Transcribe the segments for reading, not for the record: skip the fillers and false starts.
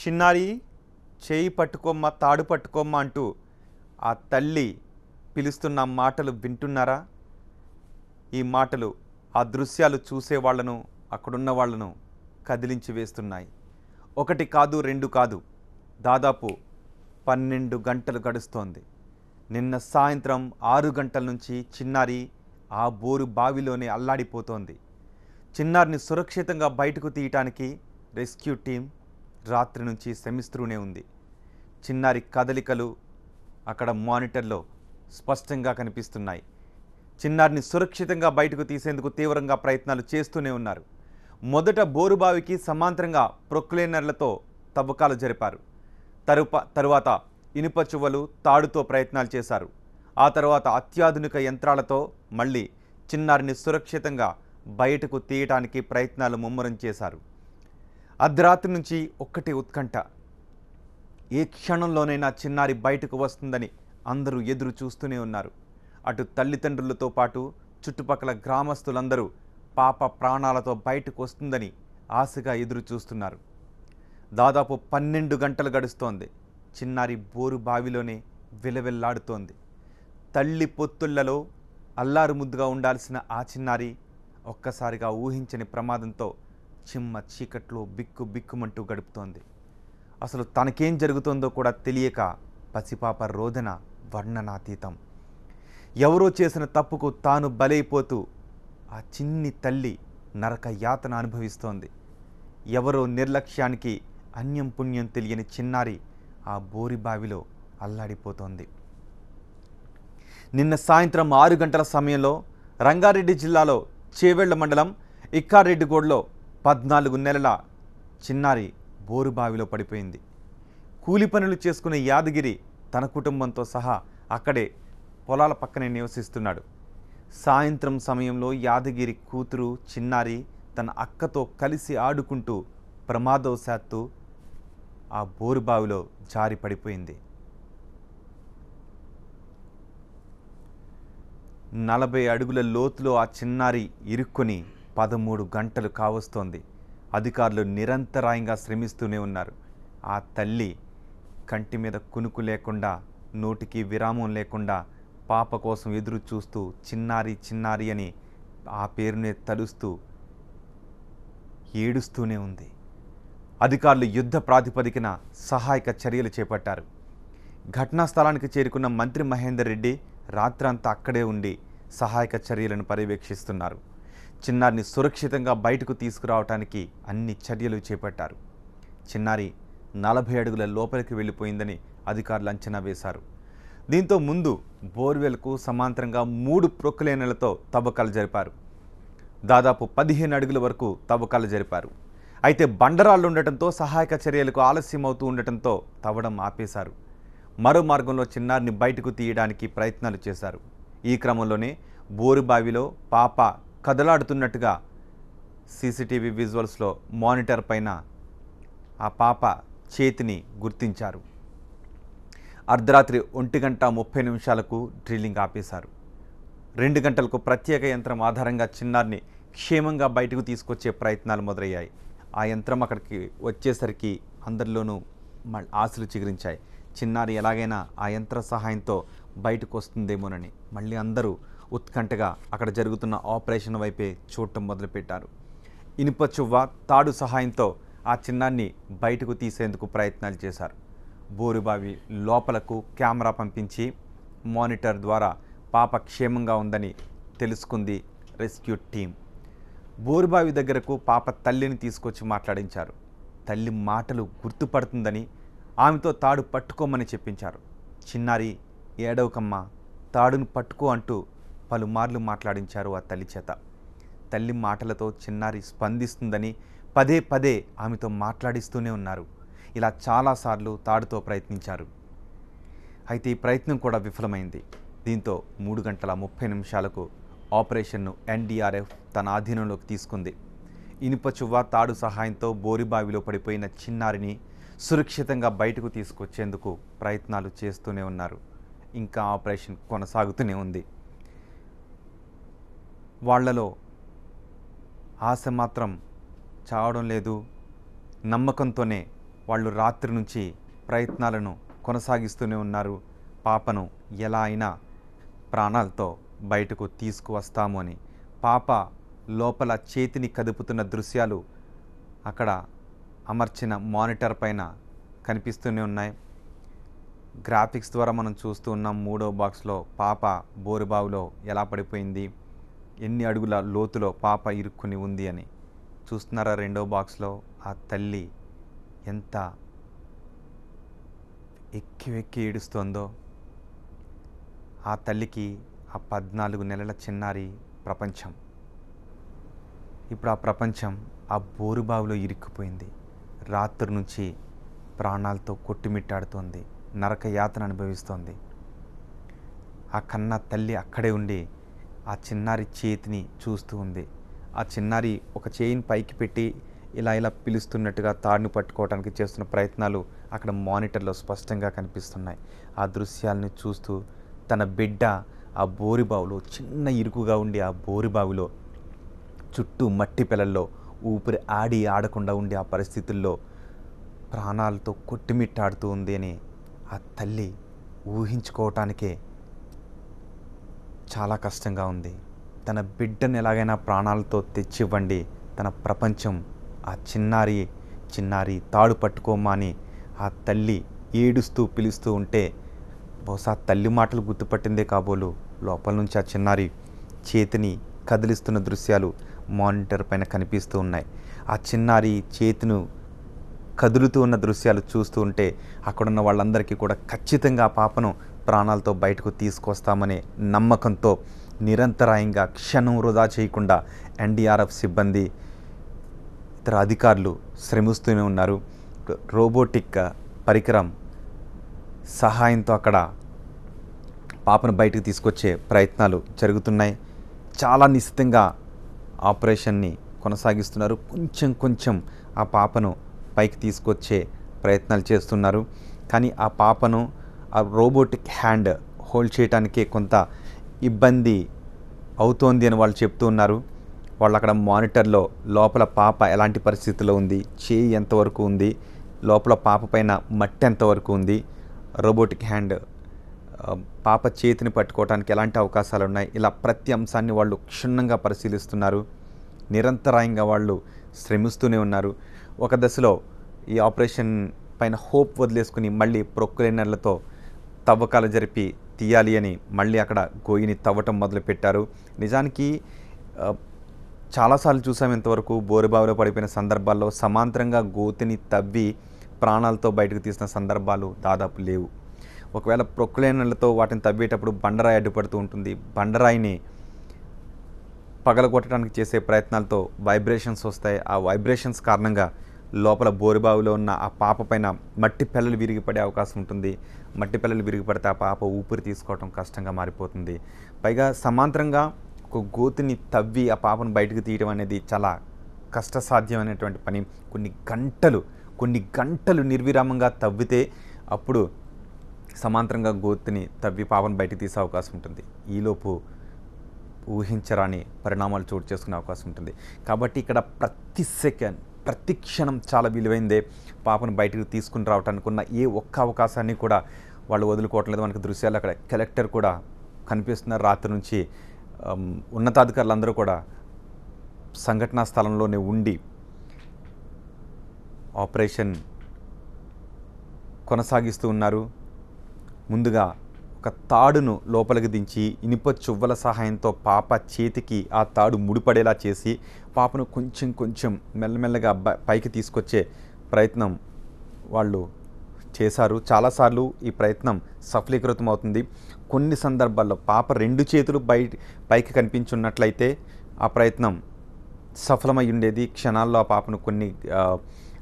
చిన్నారి చేయి పట్టుకోమ్మ తాడు పట్టుకోమ్మ అంటూ ఆ తల్లి పిలుస్తున్న మాటలు వింటున్నారా? ఈ మాటలు ఆ దృశ్యాలు చూసే వాళ్ళను అక్కడున్న వాళ్ళను కదిలించి వేస్తున్నాయి. ఒకటి కాదు రెండు కాదు, దాదాపు 12 గంటలు గడుస్తోంది. నిన్న సాయంత్రం 6 గంటల నుంచి చిన్నారి ఆ బోరు బావిలోనే అల్లాడిపోతోంది. చిన్నారిని సురక్షితంగా బయటకు తీయటానికి రెస్క్యూ టీం రాత్రి నుంచి శ్రమిస్తూనే ఉంది. చిన్నారి కదలికలు అక్కడ మానిటర్లో స్పష్టంగా కనిపిస్తున్నాయి. చిన్నారిని సురక్షితంగా బయటకు తీసేందుకు తీవ్రంగా ప్రయత్నాలు చేస్తూనే ఉన్నారు. మొదట బోరుబావికి సమాంతరంగా ప్రొక్లేనర్లతో తవ్వకాలు జరిపారు. తరువాత ఇనుప చువ్వలు తాడుతో ప్రయత్నాలు చేశారు. ఆ తర్వాత అత్యాధునిక యంత్రాలతో మళ్ళీ చిన్నారిని సురక్షితంగా బయటకు తీయటానికి ప్రయత్నాలు ముమ్మరం చేశారు. అర్ధరాత్రి నుంచి ఒక్కటే ఉత్కంఠ. ఏ క్షణంలోనైనా చిన్నారి బయటకు వస్తుందని అందరూ ఎదురు చూస్తూనే ఉన్నారు. అటు తల్లిదండ్రులతో పాటు చుట్టుపక్కల గ్రామస్తులందరూ పాప ప్రాణాలతో బయటకు వస్తుందని ఆశగా ఎదురు చూస్తున్నారు. దాదాపు 12 గంటలు గడుస్తోంది. చిన్నారి బోరు బావిలోనే విలవిల్లాడుతోంది. తల్లి పొత్తుళ్లలో అల్లారు ముద్దుగా ఉండాల్సిన ఆ చిన్నారి ఒక్కసారిగా ఊహించని ప్రమాదంతో చిమ్మ చీకట్లో బిక్కు బిక్కుమంటూ గడుపుతోంది. అసలు తనకేం జరుగుతుందో కూడా తెలియక పసిపాప రోదన వర్ణనాతీతం. ఎవరో చేసిన తప్పుకు తాను బలైపోతూ ఆ చిన్ని తల్లి నరక యాతన అనుభవిస్తోంది. ఎవరో నిర్లక్ష్యానికి అన్యం పుణ్యం తెలియని చిన్నారి ఆ బోరి బావిలో అల్లాడిపోతోంది. నిన్న సాయంత్రం 6 గంటల సమయంలో రంగారెడ్డి జిల్లాలో చేవెళ్ల మండలం ఇక్కారెడ్డిగూడలో 14 నెలల చిన్నారి బోరుబావిలో పడిపోయింది. కూలి పనులు చేసుకునే యాదగిరి తన కుటుంబంతో సహా అక్కడే పొలాల పక్కనే నివసిస్తున్నాడు. సాయంత్రం సమయంలో యాదగిరి కూతురు చిన్నారి తన అక్కతో కలిసి ఆడుకుంటూ ప్రమాదవశాత్తు ఆ బోరుబావిలో జారి పడిపోయింది. 40 అడుగుల లోతులో ఆ చిన్నారి ఇరుక్కొని 13 గంటలు కావస్తోంది. అధికారులు నిరంతరాయంగా శ్రమిస్తూనే ఉన్నారు. ఆ తల్లి కంటి మీద కునుకు లేకుండా, నోటికి విరామం లేకుండా పాప కోసం ఎదురు చూస్తూ చిన్నారి చిన్నారి అని ఆ పేరునే తలుస్తూ ఏడుస్తూనే ఉంది. అధికారులు యుద్ధ ప్రాతిపదికన సహాయక చర్యలు చేపట్టారు. ఘటనా స్థలానికి చేరుకున్న మంత్రి మహేందర్ రెడ్డి రాత్రంతా అక్కడే ఉండి సహాయక చర్యలను పర్యవేక్షిస్తున్నారు. చిన్నారిని సురక్షితంగా బయటకు తీసుకురావటానికి అన్ని చర్యలు చేపట్టారు. చిన్నారి 40 అడుగుల లోపలికి వెళ్ళిపోయిందని అధికారులు అంచనా వేశారు. దీంతో ముందు బోర్వెల్కు సమాంతరంగా 3 ప్రొక్లేనర్లతో తవ్వకాలు జరిపారు. దాదాపు 15 అడుగుల వరకు తవ్వకాలు జరిపారు. అయితే బండరాళ్ళు ఉండటంతో సహాయక చర్యలకు ఆలస్యం అవుతూ ఉండటంతో తవ్వడం ఆపేశారు. మరో మార్గంలో చిన్నారిని బయటకు తీయడానికి ప్రయత్నాలు చేశారు. ఈ క్రమంలోనే బోరుబావిలో పాప కదలాడుతున్నట్టుగా సీసీటీవీ విజువల్స్లో మానిటర్ పైన ఆ పాప చేతిని గుర్తించారు. అర్ధరాత్రి 1:30 డ్రిల్లింగ్ ఆపేశారు. 2 గంటలకు ప్రత్యేక యంత్రం ఆధారంగా చిన్నారిని క్షేమంగా బయటకు తీసుకొచ్చే ప్రయత్నాలు మొదలయ్యాయి. ఆ యంత్రం అక్కడికి వచ్చేసరికి అందరిలోనూ ఆశలు చిగురించాయి. చిన్నారి ఎలాగైనా ఆ యంత్ర సహాయంతో బయటకు వస్తుందేమోనని మళ్ళీ అందరూ ఉత్కంఠగా అక్కడ జరుగుతున్న ఆపరేషన్ వైపే చూడటం మొదలుపెట్టారు. ఇనుప చువ్వ తాడు సహాయంతో ఆ చిన్నారిని బయటకు తీసేందుకు ప్రయత్నాలు చేశారు. బోరుబావి లోపలకు కెమెరా పంపించి మానిటర్ ద్వారా పాప క్షేమంగా ఉందని తెలుసుకుంది రెస్క్యూ టీం. బోరుబావి దగ్గరకు పాప తల్లిని తీసుకొచ్చి మాట్లాడించారు. తల్లి మాటలు గుర్తుపడుతుందని ఆమెతో తాడు పట్టుకోమని చెప్పించారు. చిన్నారి ఏడవకమ్మ, తాడును పట్టుకో అంటూ పలుమార్లు మాట్లాడించారు ఆ తల్లి చేత. తల్లి మాటలతో చిన్నారి స్పందిస్తుందని పదే పదే ఆమెతో మాట్లాడిస్తూనే ఉన్నారు. ఇలా చాలాసార్లు తాడుతో ప్రయత్నించారు. అయితే ఈ ప్రయత్నం కూడా విఫలమైంది. దీంతో 3:30 ఆపరేషన్ను ఎన్డీఆర్ఎఫ్ తన ఆధీనంలోకి తీసుకుంది. ఇనుప చువ్వ తాడు సహాయంతో బోరుబావిలో పడిపోయిన చిన్నారిని సురక్షితంగా బయటకు తీసుకొచ్చేందుకు ప్రయత్నాలు చేస్తూనే ఉన్నారు. ఇంకా ఆపరేషన్ కొనసాగుతూనే ఉంది. వాళ్లలో ఆశ మాత్రం చావడం లేదు. నమ్మకంతోనే వాళ్ళు రాత్రి నుంచి ప్రయత్నాలను కొనసాగిస్తూనే ఉన్నారు. పాపను ఎలా అయినా ప్రాణాలతో బయటకు తీసుకువస్తాము అని. పాప లోపల చేతిని కదుపుతున్న దృశ్యాలు అక్కడ అమర్చిన మానిటర్ పైన కనిపిస్తూనే ఉన్నాయి. గ్రాఫిక్స్ ద్వారా మనం చూస్తూ ఉన్నాం. 3వ బాక్స్లో పాప బోరుబావిలో ఎలా పడిపోయింది, ఎన్ని అడుగుల లోతులో పాప ఇరుక్కుని ఉంది అని చూస్తున్నారా. 2వ బాక్స్లో ఆ తల్లి ఎంత ఎక్కి వెక్కి ఏడుస్తోందో. ఆ తల్లికి ఆ 14 నెలల చిన్నారి ప్రపంచం. ఇప్పుడు ఆ ప్రపంచం ఆ బోరుబావిలో ఇరుక్కుపోయింది. రాత్రి నుంచి ప్రాణాలతో కొట్టుమిట్టాడుతోంది, నరక యాతన అనుభవిస్తోంది. ఆ కన్న తల్లి అక్కడే ఉండి ఆ చిన్నారి చేతిని చూస్తూ ఉంది. ఆ చిన్నారి ఒక చేయిని పైకి పెట్టి ఇలా ఇలా పిలుస్తున్నట్టుగా తాడుని పట్టుకోవడానికి చేస్తున్న ప్రయత్నాలు అక్కడ మానిటర్లో స్పష్టంగా కనిపిస్తున్నాయి. ఆ దృశ్యాలను చూస్తూ తన బిడ్డ ఆ బోరుబావిలో, చిన్న ఇరుకుగా ఉండి ఆ బోరుబావిలో చుట్టూ మట్టి పిల్లల్లో ఊపిరి ఆడకుండా ఉండే ఆ పరిస్థితుల్లో ప్రాణాలతో కొట్టుమిట్టాడుతూ ఉంది అని ఆ తల్లి ఊహించుకోవటానికే చాలా కష్టంగా ఉంది. తన బిడ్డను ఎలాగైనా ప్రాణాలతో తెచ్చివ్వండి, తన ప్రపంచం ఆ చిన్నారి తాడు పట్టుకోమా అని ఆ తల్లి ఏడుస్తూ పిలుస్తూ ఉంటే బహుశా తల్లి మాటలు గుర్తుపట్టిందే కాబోలు లోపల నుంచి ఆ చిన్నారి చేతిని కదిలిస్తున్న దృశ్యాలు మానిటర్ పైన కనిపిస్తూ ఉన్నాయి. ఆ చిన్నారి చేతిను కదులుతూ ఉన్న దృశ్యాలు చూస్తూ ఉంటే అక్కడున్న వాళ్ళందరికీ కూడా ఖచ్చితంగా ఆ పాపను ప్రాణాలతో బయటకు తీసుకొస్తామనే నమ్మకంతో నిరంతరాయంగా క్షణం వృధా చేయకుండా ఎన్డీఆర్ఎఫ్ సిబ్బంది, ఇతర అధికారులు శ్రమిస్తూనే ఉన్నారు. రోబోటిక్ పరికరం సహాయంతో అక్కడ పాపను బయటకు తీసుకొచ్చే ప్రయత్నాలు జరుగుతున్నాయి. చాలా నిశ్చితంగా ఆపరేషన్ని కొనసాగిస్తున్నారు. కొంచెం ఆ పాపను పైకి తీసుకొచ్చే ప్రయత్నాలు చేస్తున్నారు. కానీ ఆ పాపను ఆ రోబోటిక్ హ్యాండ్ హోల్డ్ చేయడానికే కొంత ఇబ్బంది అవుతోంది అని వాళ్ళు చెప్తూ ఉన్నారు. వాళ్ళు అక్కడ మానిటర్లో లోపల పాప ఎలాంటి పరిస్థితిలో ఉంది, చేయి ఎంతవరకు ఉంది, లోపల పాప పైన మట్టి ఎంతవరకు ఉంది, రోబోటిక్ హ్యాండ్ పాప చేతిని పట్టుకోవడానికి ఎలాంటి అవకాశాలు ఉన్నాయి, ఇలా ప్రతి అంశాన్ని వాళ్ళు క్షుణ్ణంగా పరిశీలిస్తున్నారు. నిరంతరాయంగా వాళ్ళు శ్రమిస్తూనే ఉన్నారు. ఒక దశలో ఈ ఆపరేషన్ పైన హోప్ వదిలేసుకుని మళ్ళీ ప్రొక్లైనర్లతో తవ్వకాలు జరిపి తీయాలి అని మళ్ళీ అక్కడ గోయిని తవ్వటం మొదలుపెట్టారు. నిజానికి చాలాసార్లు చూసాం ఇంతవరకు బోరుబావిలో పడిపోయిన సందర్భాల్లో సమాంతరంగా గోతిని తవ్వి ప్రాణాలతో బయటకు తీసిన సందర్భాలు దాదాపు లేవు. ఒకవేళ ప్రొక్లైనర్లతో వాటిని తవ్వేటప్పుడు బండరాయి అడ్డుపడుతూ ఉంటుంది. బండరాయిని పగలగొట్టడానికి చేసే ప్రయత్నాలతో వైబ్రేషన్స్ వస్తాయి. ఆ వైబ్రేషన్స్ కారణంగా లోపల బోరుబావిలో ఉన్న ఆ పాప పైన మట్టి పిల్లలు విరిగిపడే అవకాశం ఉంటుంది. మట్టి పిల్లలు విరిగిపడితే ఆ పాప ఊపిరి తీసుకోవడం కష్టంగా మారిపోతుంది. పైగా సమాంతరంగా ఒక గోతిని తవ్వి ఆ పాపను బయటకు తీయడం అనేది చాలా కష్టసాధ్యమైనటువంటి పని. కొన్ని గంటలు నిర్విరామంగా తవ్వితే అప్పుడు సమాంతరంగా గోతిని తవ్వి పాపను బయటకు తీసే అవకాశం ఉంటుంది. ఈలోపు ఊహించరాని పరిణామాలు చోటు చేసుకునే అవకాశం ఉంటుంది. కాబట్టి ఇక్కడ ప్రతి సెకండ్, ప్రతి క్షణం చాలా విలువైందే. పాపను బయటకు తీసుకుని రావడానికి ఉన్న ఏ ఒక్క అవకాశాన్ని కూడా వాళ్ళు వదులుకోవటం లేదు. మనకి దృశ్యాలు అక్కడ కలెక్టర్ కూడా కనిపిస్తున్నారు. రాత్రి నుంచి ఉన్నతాధికారులందరూ కూడా సంఘటనా స్థలంలోనే ఉండి ఆపరేషన్ కొనసాగిస్తూ ఉన్నారు. ముందుగా ఒక తాడును లోపలికి దించి ఇనుప చువ్వల సహాయంతో పాప చేతికి ఆ తాడు ముడిపడేలా చేసి పాపను కొంచెం మెల్లమెల్లగా పైకి తీసుకొచ్చే ప్రయత్నం వాళ్ళు చేశారు. చాలాసార్లు ఈ ప్రయత్నం సఫలీకృతం అవుతుంది. కొన్ని సందర్భాల్లో పాప 2 చేతులు పైకి కనిపించున్నట్లయితే ఆ ప్రయత్నం సఫలమై ఉండేది. క్షణాల్లో ఆ పాపను కొన్ని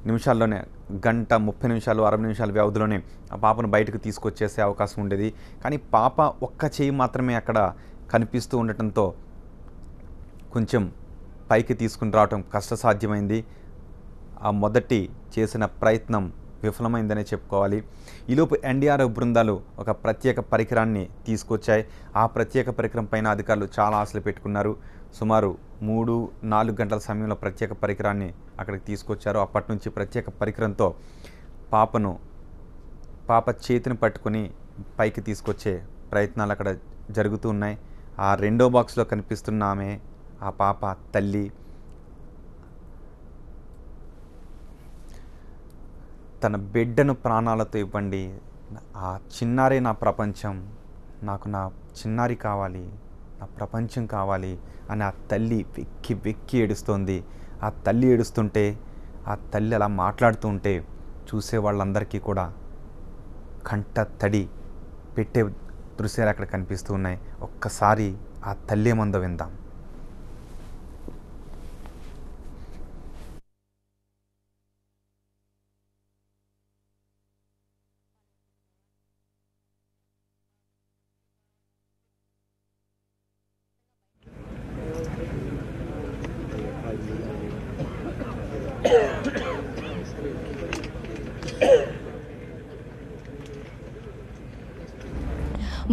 నిమిషాల్లోనే, గంట 30 నిమిషాలు 60 నిమిషాల వ్యవధిలోనే ఆ పాపను బయటకు తీసుకొచ్చేసే అవకాశం ఉండేది. కానీ పాప ఒక్క చేయి మాత్రమే అక్కడ కనిపిస్తూ ఉండటంతో కొంచెం పైకి తీసుకుని రావటం కష్టసాధ్యమైంది. ఆ మొదటి చేసిన ప్రయత్నం విఫలమైందనే చెప్పుకోవాలి. ఈలోపు ఎన్డీఆర్ఎఫ్ బృందాలు ఒక ప్రత్యేక పరికరాన్ని తీసుకొచ్చాయి. ఆ ప్రత్యేక పరికరం పైన అధికారులు చాలా ఆశలు పెట్టుకున్నారు. సుమారు 3-4 గంటల సమయంలో ప్రత్యేక పరికరాన్ని అక్కడికి తీసుకొచ్చారు. అప్పటి నుంచి ప్రత్యేక పరికరంతో పాపను పాప చేతిని పట్టుకొని పైకి తీసుకొచ్చే ప్రయత్నాలు అక్కడ జరుగుతూ ఉన్నాయి. ఆ రెండో బాక్స్లో కనిపిస్తున్న ఆమె ఆ పాప తల్లి. తన బిడ్డను ప్రాణాలతో ఇవ్వండి, ఆ చిన్నారే నా ప్రపంచం, నాకు నా చిన్నారి కావాలి, నా ప్రపంచం కావాలి అని ఆ తల్లి వెక్కి వెక్కి ఏడుస్తోంది. ఆ తల్లి ఏడుస్తుంటే, ఆ తల్లి అలా మాట్లాడుతూ ఉంటే చూసే వాళ్ళందరికీ కూడా కంట తడి పెట్టే దృశ్యాలు అక్కడ కనిపిస్తూ ఉన్నాయి. ఒక్కసారి ఆ తల్లి ఏమందో విందాం.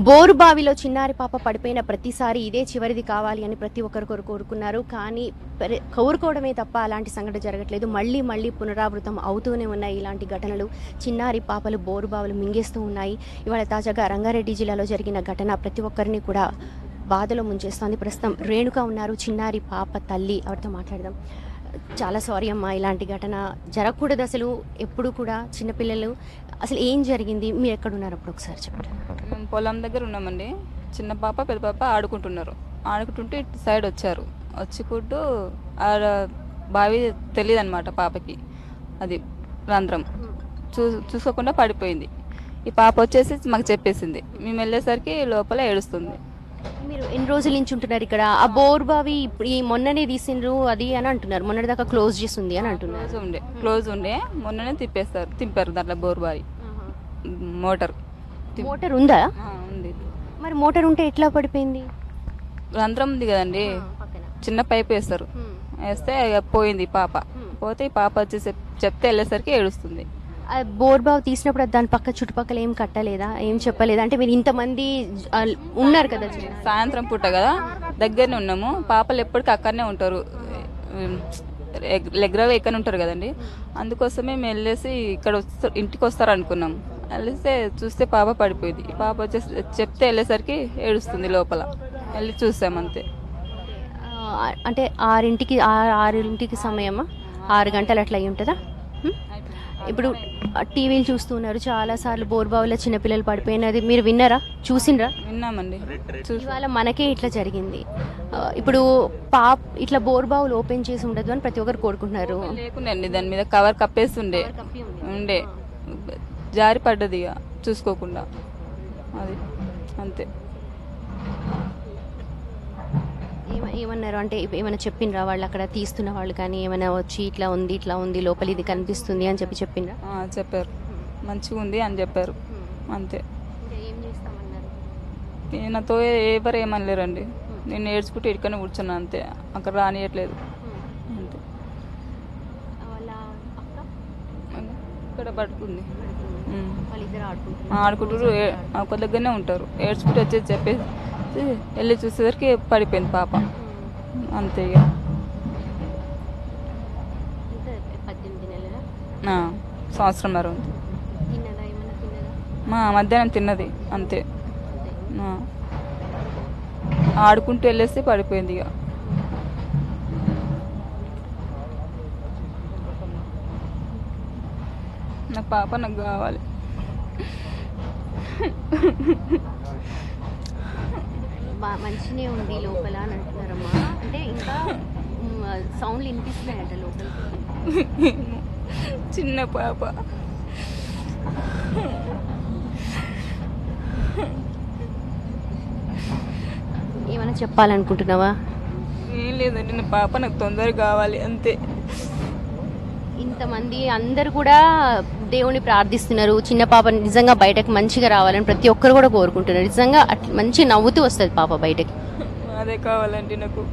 బోరు బావిలో చిన్నారి పాప పడిపోయిన ప్రతిసారి ఇదే చివరిది కావాలి అని ప్రతి ఒక్కరు కోరుకున్నారు. కానీ కోరుకోవడమే తప్ప అలాంటి సంఘటన జరగట్లేదు. మళ్ళీ మళ్ళీ పునరావృతం అవుతూనే ఉన్నాయి ఇలాంటి ఘటనలు. చిన్నారి పాపలు బోరు బావులు మింగేస్తూ ఉన్నాయి. ఇవాళ తాజాగా రంగారెడ్డి జిల్లాలో జరిగిన ఘటన ప్రతి ఒక్కరిని కూడా బాధలో ముంచేస్తోంది. ప్రస్తుతం రేణుక ఉన్నారు, చిన్నారి పాప తల్లి. ఆవిడతో మాట్లాడదాం. చాలా సారీ అమ్మా, ఇలాంటి ఘటన జరగకూడదు అసలు ఎప్పుడు కూడా. చిన్నపిల్లలు అసలు ఏం జరిగింది, మీరు ఎక్కడున్నారు అప్పుడు ఒకసారి చెప్పండి. మేము పొలం దగ్గర ఉన్నామండి. చిన్న పాప పెద్ద పాప ఆడుకుంటున్నారు. ఆడుకుంటుంటే ఇటు సైడ్ వచ్చారు. వచ్చుకుంటూ ఆడ బావి తెలియదు అనమాట పాపకి, అది రంధ్రం చూసుకోకుండా పడిపోయింది. ఈ పాప వచ్చేసి మాకు చెప్పేసింది. మేము వెళ్ళేసరికి లోపల ఏడుస్తుంది. మీరు ఎన్ని రోజుల నుంచి ఉంటున్నారు ఇక్కడ? ఆ బోర్ బావి ఈ మొన్ననే తీసిండ్రు అది అని అంటున్నారు, మొన్నటి దాకా క్లోజ్ చేస్తుంది అని అంటున్నారు. క్లోజ్ ఉండే మొన్ననే తింపారు దాంట్లో బోర్ బావి. మోటార్ ఉందా? ఉంది. మరి మోటార్ ఉంటే ఎట్లా పడిపోయింది? రంధ్రం ఉంది కదండి, చిన్న పైప్ వేస్తారు, వేస్తే పోయింది పాప. పోతే ఈ పాప వచ్చేసి చెప్తే వెళ్ళేసరికి ఏడుస్తుంది. బోర్ బావి తీసినప్పుడు దాని పక్క చుట్టుపక్కల ఏం కట్టలేదా, ఏం చెప్పలేదా? అంటే మీరు ఇంతమంది ఉన్నారు కదా, సాయంత్రం పూట కదా దగ్గరనే ఉన్నాము. పాపలు ఎప్పటికీ అక్కడనే ఉంటారు, రెగ్యులర్గా ఇక్కడ ఉంటారు కదండి. అందుకోసమే మేము వెళ్ళేసి ఇక్కడ ఇంటికి వస్తారు అనుకున్నాం. వెళ్ళేస్తే చూస్తే పాప పడిపోయింది. పాప వచ్చేసి చెప్తే వెళ్ళేసరికి ఏడుస్తుంది. లోపల వెళ్ళి చూసాం అంతే. అంటే 6 సమయమా, 6 గంటలు అట్లా అయి ఉంటుందా? ఇప్పుడు టీవీలు చూస్తున్నారు చాలా సార్లు, బోర్బావులో చిన్నపిల్లలు పడిపోయినది మీరు విన్నారా, చూసిండ్రా? విన్నామండి. ఇవాళ మనకే ఇట్లా జరిగింది. ఇప్పుడు ఇట్లా బోర్బావులు ఓపెన్ చేసి ఉండదు అని ప్రతి ఒక్కరు కోరుకుంటున్నారు. లేకుండండి, దాని మీద కవర్ కప్పేసి ఉండే జారి పడ్డది ఇక చూసుకోకుండా, అది అంతే. ఏమన్నారు అంటే ఏమైనా చెప్పిండ్రా వాళ్ళు అక్కడ తీస్తున్న వాళ్ళు కానీ, ఏమైనా వచ్చి ఇట్లా ఉంది లోపల ఇది కనిపిస్తుంది అని చెప్పిండ్రా? చెప్పారు, మంచిగా ఉంది అని చెప్పారు అంతే. నాతో ఎవరు ఏమనలేరండి. నేను ఏడ్చుకుంటూ ఇక్కడనే కూర్చున్నా అంతే, అక్కడ రానియట్లేదు అంతే. ఇక్కడ పడుకుంది, ఆడుకుంటూ ఒక దగ్గరనే ఉంటారు. ఏడ్చుకుంటూ వచ్చేసి చెప్పేసి వెళ్ళి చూసేసరికి పడిపోయింది పాప అంతే. ఇక 18 సంవత్సరంన్నర ఉంది. మధ్యాహ్నం తిన్నది అంతే. ఆడుకుంటూ వెళ్ళేసి పడిపోయింది. ఇక నా పాప నాకు కావాలి. మంచినే ఉంది లోపల అని అంటున్నారమ్మా. అంటే ఇంకా సౌండ్లు వినిపిస్తున్నాయంట లోపల. చిన్న పాప. ఏమైనా చెప్పాలనుకుంటున్నావా? ఏం లేదండి, నా పాప నాకు తొందరగా కావాలి అంతే. ఇంతమంది అందరు కూడా దేవుని ప్రార్థిస్తున్నారు, చిన్న పాప నిజంగా బయటకు మంచిగా రావాలని ప్రతి ఒక్కరు కూడా కోరుకుంటున్నారు. నిజంగా మంచి నవ్వుతూ వస్తుంది పాప బయటకి. అదే కావాలండి నాకు.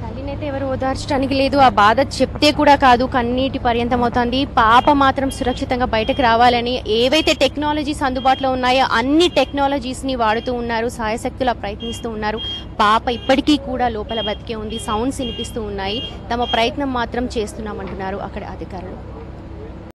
తల్లినే అయితే ఎవరు ఓదార్చడానికి లేదు, ఆ బాధ చెప్తే కూడా కాదు, కన్నీటి పర్యంతం అవుతుంది. పాప మాత్రం సురక్షితంగా బయటకు రావాలని ఏవైతే టెక్నాలజీస్ అందుబాటులో ఉన్నాయో అన్ని టెక్నాలజీస్ని వాడుతూ ఉన్నారు, సాయశక్తులా ప్రయత్నిస్తూ ఉన్నారు. పాప ఇప్పటికీ కూడా లోపల బతికే ఉంది, సౌండ్స్ వినిపిస్తూ ఉన్నాయి. తమ ప్రయత్నం మాత్రం చేస్తున్నామంటున్నారు అక్కడ అధికారులు.